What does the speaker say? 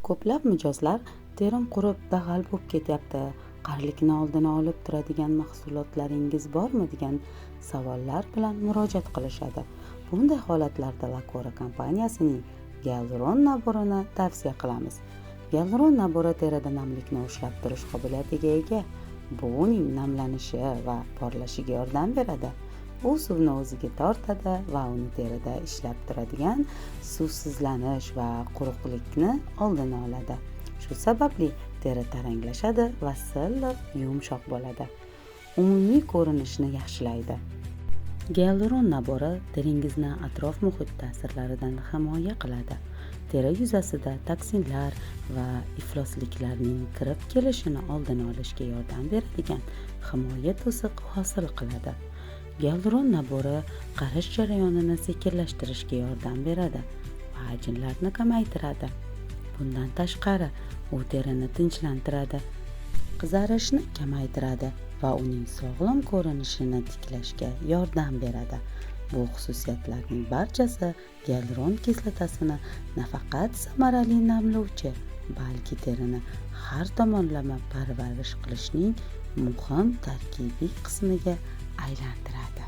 Ko'plab mijozlar terim qurib dag'al bo'lib ketyapti, qarilikni oldini olib turadigan mahsulotlaringiz bormi degan savollar bilan murojaat qilishadi. Bunday holatlarda Lacora kompaniyasining Gyaluron naborini tavsiya qilamiz. Gyaluron nabori terida namlikni ushlab turish qobiliyatiga ega. Bu uning namlanishi va porlashiga yordam beradi. U suvni o'ziga tortadi va uni terida ishlab turadigan suvsizlanish va quruqlikni oldini oladi. Shu sababli teri taranglashadi va silliq, yumshoq bo'ladi. Umumiy ko'rinishni yaxshilaydi. Gyaluron nabori teringizni atrof muhit ta'sirlaridan himoya qiladi. Teri yuzasida toksinlar va iflosliklarning kirib kelishini oldini olishga yordam beradigan himoya to'siq hosil qiladi. Gyaluron nabori qarish jarayonini sekinlashtirishga yordam beradi va ajinlarni kamaytiradi. Bundan tashqari, u terini tinchlantiradi, qizarishni kamaytiradi va uning sog'lom ko'rinishini tiklashga yordam beradi. Bu xususiyatlarning barchasi gyaluron kislotasini nafaqat samarali namlovchi, balki terini har tomonlama parvarish qilishning muhim tarkibiy qismiga aylantiradi.